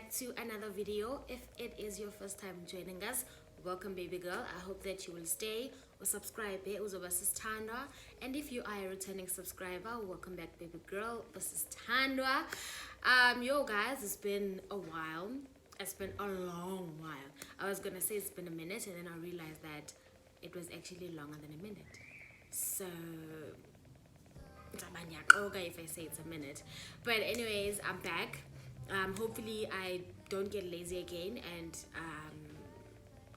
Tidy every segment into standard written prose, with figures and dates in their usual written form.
back to another video. If it is your first time joining us, welcome baby girl. I hope that you will stay or subscribe. And if you are a returning subscriber, welcome back baby girl. This is Tandwa. Yo guys, it's been a while. It's been a long while. I was gonna say it's been a minute, and then I realized that it was actually longer than a minute. So if I say it's a minute, but anyways, I'm back. Hopefully I don't get lazy again and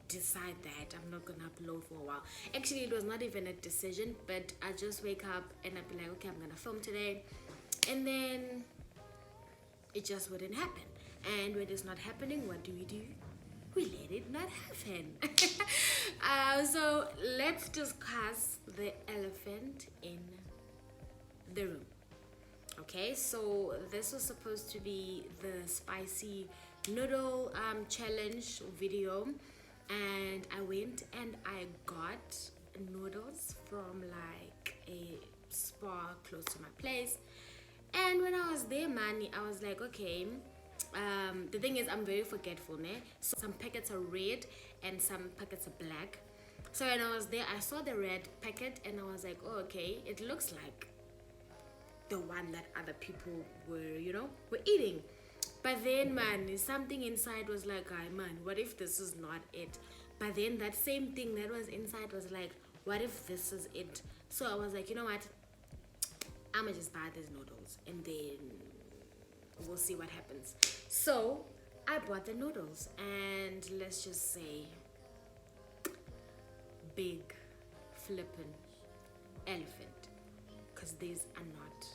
decide that I'm not gonna upload for a while. Actually, it was not even a decision, but I just wake up and I'd be like, okay, I'm gonna film today, and then it just wouldn't happen. And when it's not happening, what do? We let it not happen. So let's discuss the elephant in the room. Okay, so this was supposed to be the spicy noodle challenge video, and I went and I got noodles from like a spa close to my place. And when I was there, man, I was like, okay, the thing is I'm very forgetful, né? So some packets are red and some packets are black. So when I was there, I saw the red packet and I was like, oh, okay, it looks like the one that other people were eating. But then, man, something inside was like, man, what if this is not it? But then that same thing that was inside was like, what if this is it? So I was like, you know what, I'ma just buy these noodles and then we'll see what happens. So I bought the noodles, and let's just say big flippin' elephant, because these are not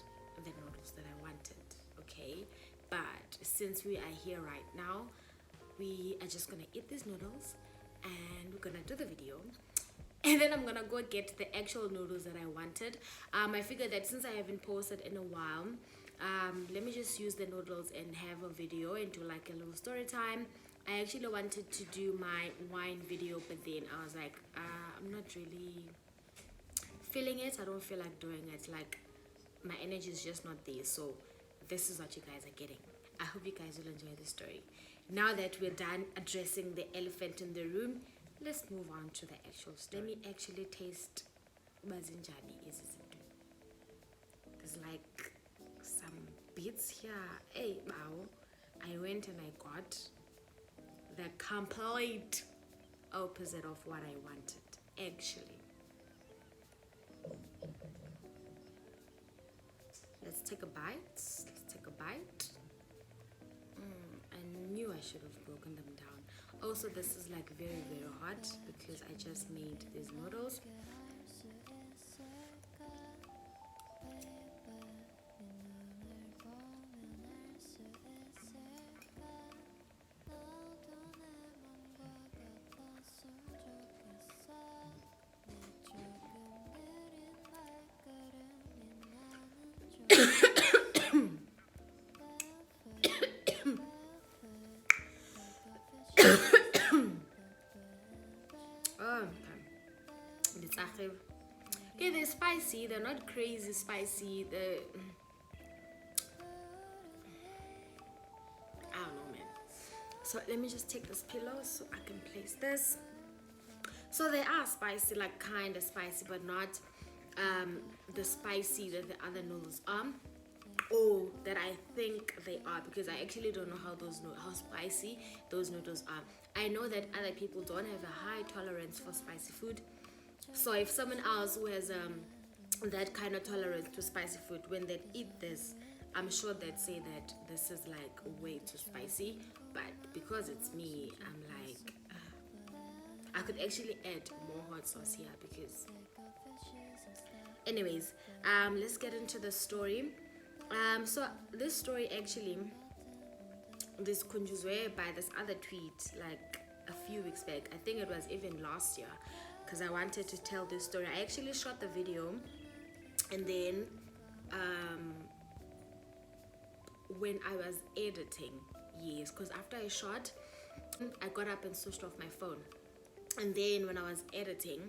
the noodles that I wanted, okay? But since we are here right now, we are just gonna eat these noodles and we're gonna do the video, and then I'm gonna go get the actual noodles that I wanted. I figured that since I haven't posted in a while, let me just use the noodles and have a video and do like a little story time. I actually wanted to do my wine video, but then I was like, I'm not really feeling it. I don't feel like doing it. Like, my energy is just not there. So this is what you guys are getting. I hope you guys will enjoy the story. Now that we're done addressing the elephant in the room, let's move on to the actual story. Let me actually taste bazinjani. There's like some bits here. Hey, wow. I went and I got the complete opposite of what I wanted, actually. Let's take a bite. I knew I should have broken them down. Also, this is like very, very hot because I just made these noodles. Okay, they're spicy. They're not crazy spicy. I don't know, man. So let me just take this pillow so I can place this. So they are spicy, like kind of spicy, but not the spicy that the other noodles are, or that I think they are, because I actually don't know how spicy those noodles are. I know that other people don't have a high tolerance for spicy food. So if someone else who has that kind of tolerance to spicy food, when they eat this, I'm sure they'd say that this is like way too spicy. But because it's me, I'm like, I could actually add more hot sauce here because... Anyways, let's get into the story. So this story actually, this kunjuzwe by this other tweet like a few weeks back. I think it was even last year, because I wanted to tell this story. I actually shot the video, and then when I was editing, yes, because after I shot, I got up and switched off my phone, and then when I was editing,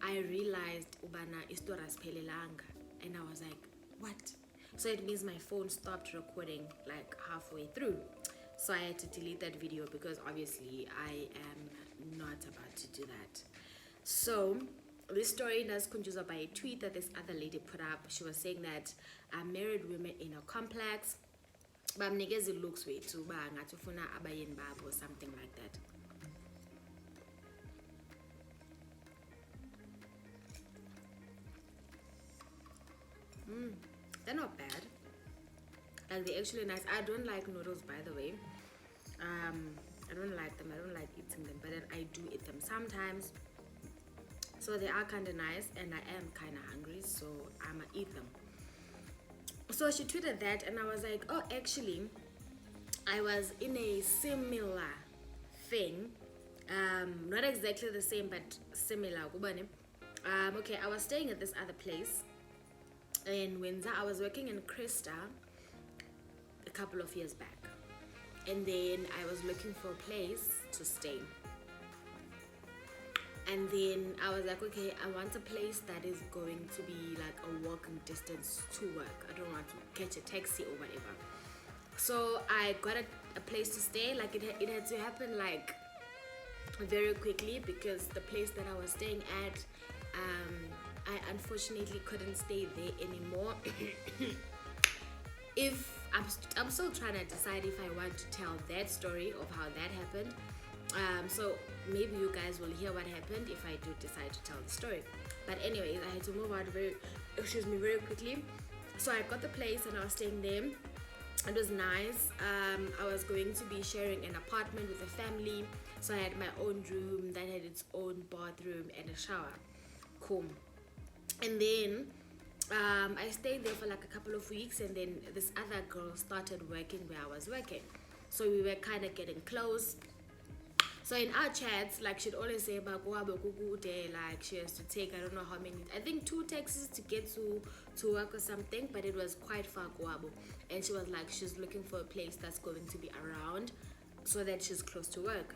I realized ubana istoras pelelanga, and I was like, what? So it means my phone stopped recording like halfway through. So I had to delete that video because obviously I am not about to do that. So this story does conjure by a tweet that this other lady put up. She was saying that married women in a complex bamnikeza looks wethu ba ngathi ufuna abayeni babo or something like that. They're not bad. Like, they're actually nice. I don't like noodles, by the way. I don't like them. I don't like eating them, but then I do eat them sometimes. So they are kind of nice, and I am kind of hungry, so I'ma eat them. So she tweeted that, and I was like, oh, actually, I was in a similar thing. Not exactly the same, but similar. Okay, I was staying at this other place in Windsor. I was working in Krista a couple of years back, and then I was looking for a place to stay. And then I was like, okay, I want a place that is going to be like a walking distance to work. I don't want to catch a taxi or whatever. So I got a place to stay. Like, it had to happen like very quickly, because the place that I was staying at, I unfortunately couldn't stay there anymore. If I'm still trying to decide if I want to tell that story of how that happened. So maybe you guys will hear what happened if I do decide to tell the story. But anyways, I had to move out very quickly. So I got the place and I was staying there. It was nice. I was going to be sharing an apartment with a family, so I had my own room that had its own bathroom and a shower. Cool. And then I stayed there for like a couple of weeks, and then this other girl started working where I was working. So we were kind of getting close. So in our chats, like, she'd always say about like she has to take, I don't know how many, I think 2 taxis to get to work or something, but it was quite far. And she was like, she's looking for a place that's going to be around so that she's close to work.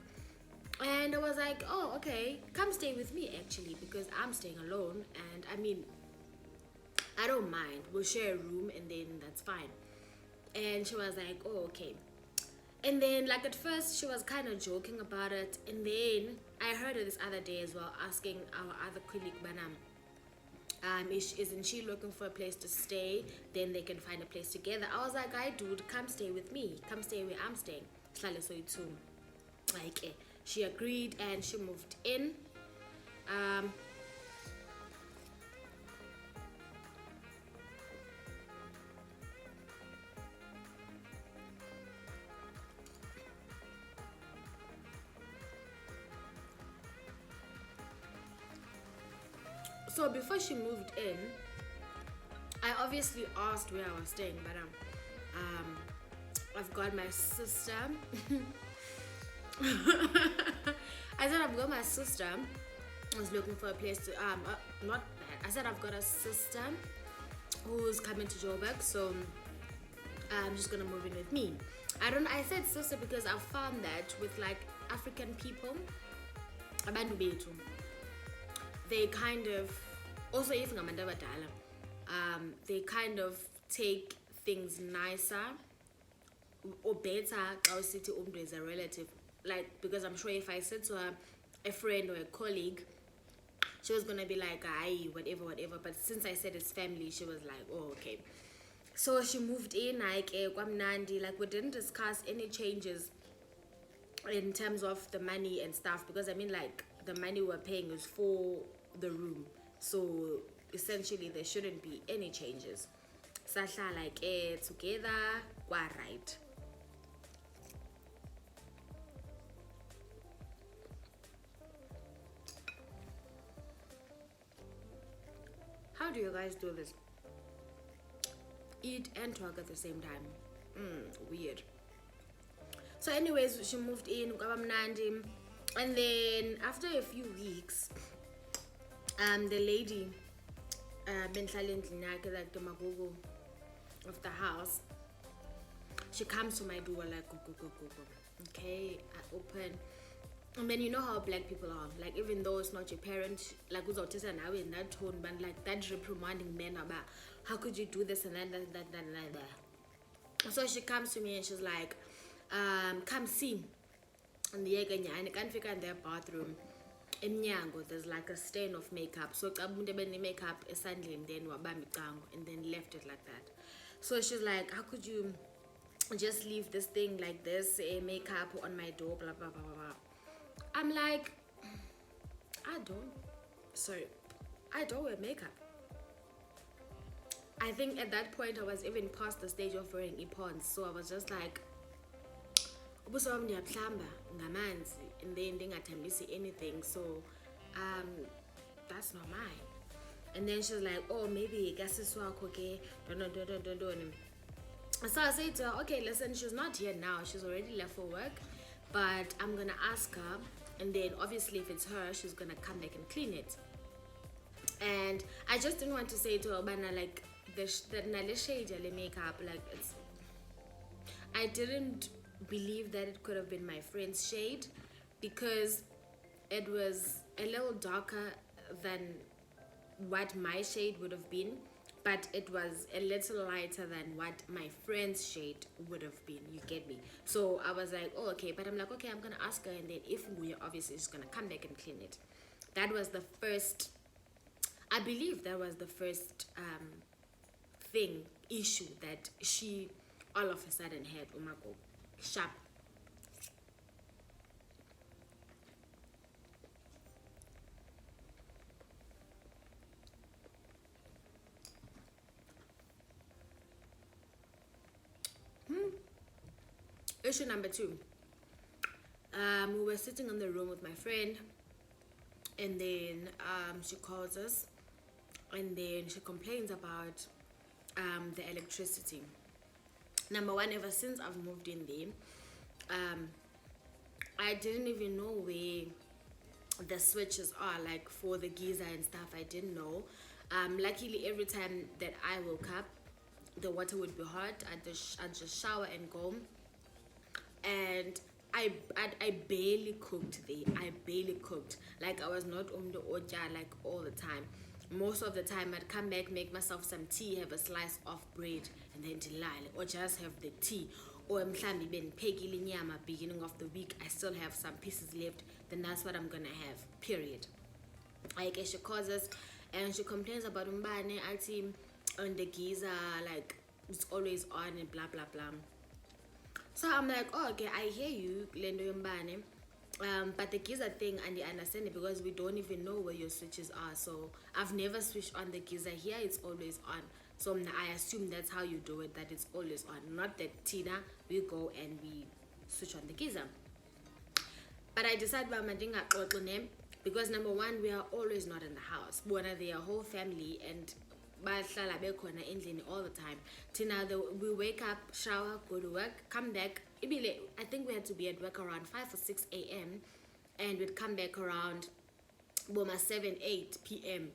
And I was like, oh, okay, come stay with me actually, because I'm staying alone, and I mean, I don't mind, we'll share a room and then that's fine. And she was like, oh, okay. And then, like, at first she was kind of joking about it, and then I heard her this other day as well asking our other colleague, Banam, isn't she looking for a place to stay? Then they can find a place together. I was like, "Hi, dude, come stay with me. Come stay where I'm staying." So too. Like, she agreed and she moved in. So before she moved in, I obviously asked where I was staying, but I've got my sister. I said I've got my sister. I was looking for a place to not that. I said I've got a sister who's coming to Joburg, so I'm just gonna move in with me. I said sister because I've found that with like African people, abantu bethu, they kind of, also if they kind of take things nicer or better how city umdu is a relative. Like, because I'm sure if I said to her, a friend or a colleague, she was gonna be like, aye, whatever. But since I said it's family, she was like, oh, okay. So she moved in, like, like, we didn't discuss any changes in terms of the money and stuff, because I mean, like, the money we're paying is for the room, so essentially there shouldn't be any changes. Sahla like together, qua right. How do you guys do this? Eat and talk at the same time. Weird. So anyways, she moved in, and then after a few weeks, the lady, like the magogo of the house, she comes to my door like, go. Okay, I open. And then you know how black people are, like, even though it's not your parent, like, now in that tone, but like that reprimanding men about how could you do this and that. So she comes to me and she's like, come see. And the and can't figure in their bathroom. Emnyango, there's like a stain of makeup. So the makeup suddenly and then and then left it like that. So she's like, how could you just leave this thing like this, makeup on my door, blah blah blah blah blah. I'm like, I don't wear makeup. I think at that point I was even past the stage of wearing ipons, so I was just like, ubuso wami ndiyabuhlamba ngamanzi and then ndingathambisi anything, so that's not mine. And then she's like, oh, maybe kasisi wakho ke don't. So I said to her, okay, listen, she's not here now, she's already left for work, but I'm gonna ask her, and then obviously if it's her, she's gonna come back and clean it. And I just didn't want to say to her, Bana, like the shade makeup, like it's, I didn't believe that it could have been my friend's shade because it was a little darker than what my shade would have been, but it was a little lighter than what my friend's shade would have been, you get me? So I was like, oh, okay, but I'm like, okay, I'm gonna ask her, and then if we're obviously just gonna come back and clean it. That was the first, I believe that was the first issue that she all of a sudden had. Umako sharp. Issue number 2. We were sitting in the room with my friend, and then she calls us, and then she complains about the electricity. Number one, ever since I've moved in there, I didn't even know where the switches are, like for the geyser and stuff. I didn't know. Luckily, every time that I woke up, the water would be hot. I'd just shower and go. And I barely cooked there. I barely cooked. Like I was not on the oja like all the time. Most of the time I'd come back, make myself some tea, have a slice of bread, and then dilale, or just have the tea. Or mhlambi bengiphekile inyama beginning of the week, I still have some pieces left, then that's what I'm gonna have, period. Like she calls us and she complains about umbane ati on the geyser, like it's always on and blah blah blah. So I'm like, oh, okay, I hear you, Lendo Yombane. But the geyser thing, and I understand it because we don't even know where your switches are. So I've never switched on the geyser. Here it's always on. So I assume that's how you do it, that it's always on. Not that Tina, we go and we switch on the geyser. But I decided because number one, we are always not in the house. They are a whole family and all the time. Tina, we wake up, shower, go to work, come back. I think we had to be at work around 5 or 6 a.m. and we'd come back around 7, 8 p.m.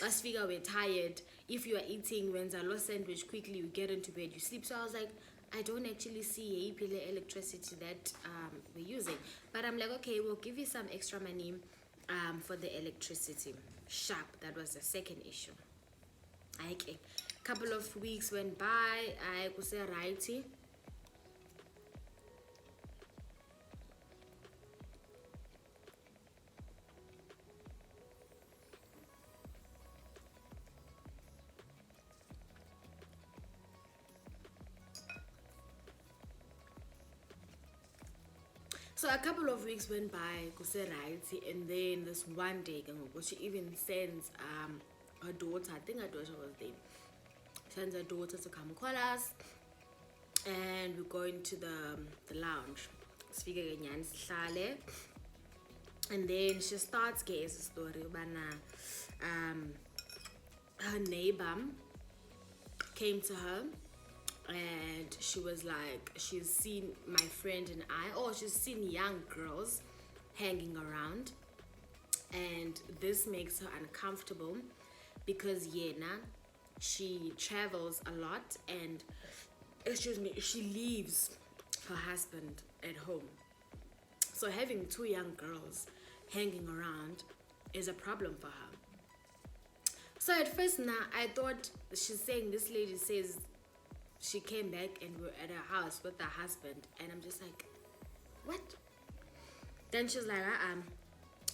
Last figure, we're tired. If you are eating when a sandwich quickly, you get into bed, you sleep. So I was like, I don't actually see electricity that we're using. But I'm like, okay, we'll give you some extra money for the electricity. Sharp, that was the second issue. Okay, couple of weeks went by, I could say righty. So a couple of weeks went by, could say righty, and then this one day, she even sends her daughter, I think her daughter was there, sends her daughter to come call us, and we're going to the lounge. And then she starts getting a story about her neighbor came to her, and she was like, she's seen my friend and she's seen young girls hanging around, and this makes her uncomfortable because she travels a lot, and she leaves her husband at home. So having 2 young girls hanging around is a problem for her. So at first I thought she's saying, this lady says she came back and we're at her house with her husband, and I'm just like, what? Then she's like,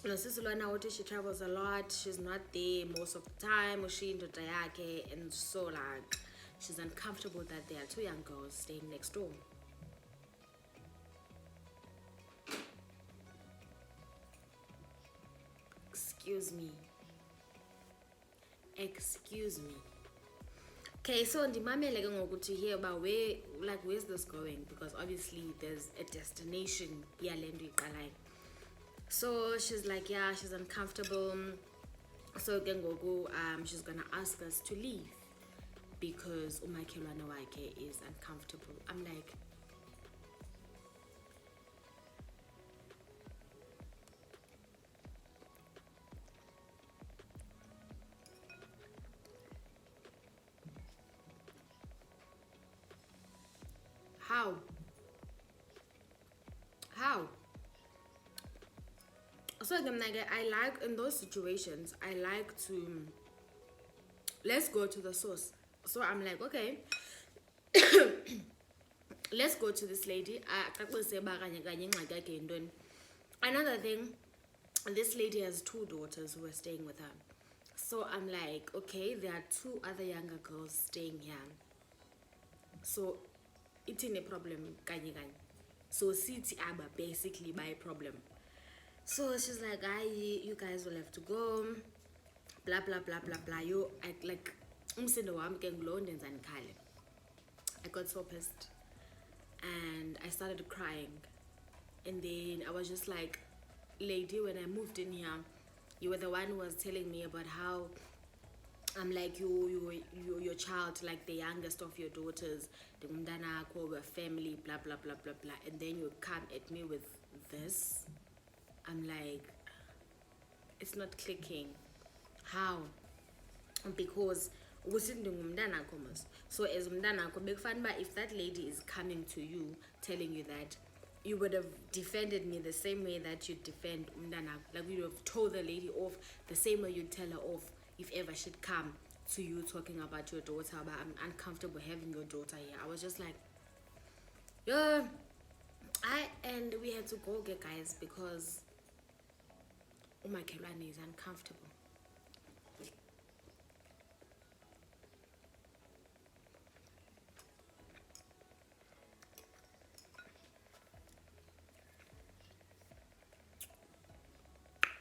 no, sister Lana, she travels a lot, she's not there most of the time, or she into Dayake, and so like she's uncomfortable that there are two young girls staying next door. Excuse me. Okay, so ndimamele ke ngoku to hear about where's this going, because obviously there's a destination yale nto iqalayo. So she's like, yeah, she's uncomfortable, so ke ngoku she's gonna ask us to leave because umakhelwane wakhe is uncomfortable. I'm like, how? So I'm like, I like in those situations, I like to, let's go to the source. So I'm like, okay, let's go to this lady. Another thing, this lady has two daughters who are staying with her. So I'm like, okay, there are two other younger girls staying here. So it's in a problem, so city aba basically by problem. So she's like, you guys will have to go, blah blah blah blah blah. I got so pissed and I started crying, and then I was just like, lady, when I moved in here, you were the one who was telling me about how I'm like your child, like the youngest of your daughters, the mundana we're family, blah blah blah blah blah, and then you come at me with this. I'm like, it's not clicking. How? Because so as if that lady is coming to you telling you that, you would have defended me the same way that you defend umdana, like you would have told the lady off the same way you tell her off if ever she'd come to you talking about your daughter, but I'm uncomfortable having your daughter here. I was just like, yeah. And we had to go get guys because my Kelani is uncomfortable.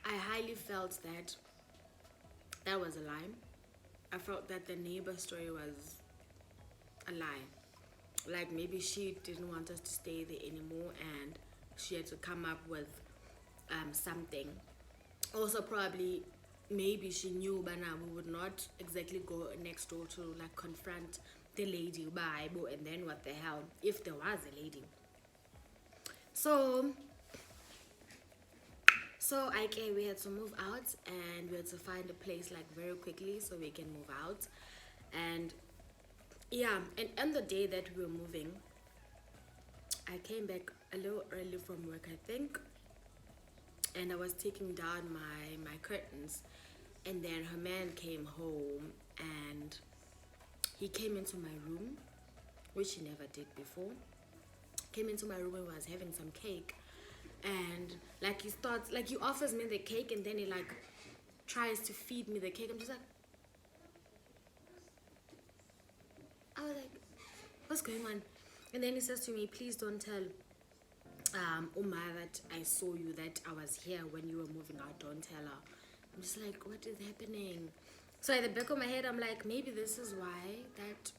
I highly felt that was a lie. I felt that the neighbor story was a lie. Like maybe she didn't want us to stay there anymore and she had to come up with something. Also probably maybe she knew by now we would not exactly go next door to like confront the lady Bible, and then what the hell if there was a lady. So we had to move out and we had to find a place like very quickly so we can move out. And yeah, and on the day that we were moving, I came back a little early from work, I think, and I was taking down my curtains, and then her man came home and he came into my room, which he never did before. Came into my room and was having some cake, and like he offers me the cake and then he like tries to feed me the cake. I'm just like, I was like, what's going on? And then he says to me, please don't tell Uma that I saw you, that I was here when you were moving out. Don't tell her. I'm just like, what is happening? So at the back of my head, I'm like, maybe this is why that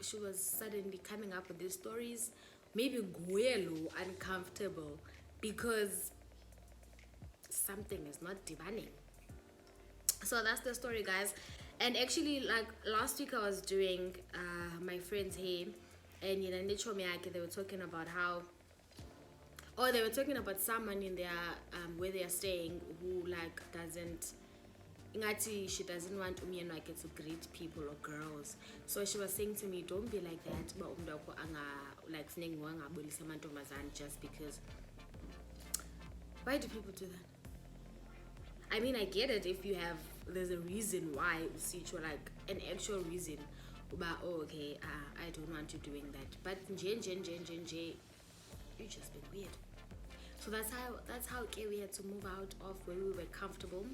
she was suddenly coming up with these stories. Maybe Guelo uncomfortable because something is not divining. So that's the story, guys. And actually, like last week I was doing my friend's hair, and they were talking about how, or they were talking about someone in their where they are staying who like doesn't, she doesn't want to greet people or girls. So she was saying to me, don't be like that, but like just because. Why do people do that? I mean, I get it if you have, there's a reason why, like an actual reason But oh, okay, I don't want you doing that. But nje, you just been weird. So that's how okay, we had to move out of where we were comfortable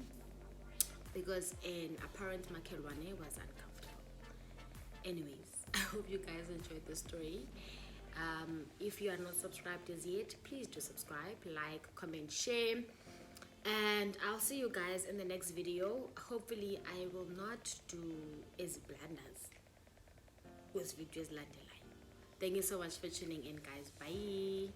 because an apparent makelwane was uncomfortable. Anyways, I hope you guys enjoyed the story. If you are not subscribed as yet, please do subscribe, like, comment, share, and I'll see you guys in the next video. Hopefully I will not do as blunders with videos landline. Thank you so much for tuning in, guys. Bye.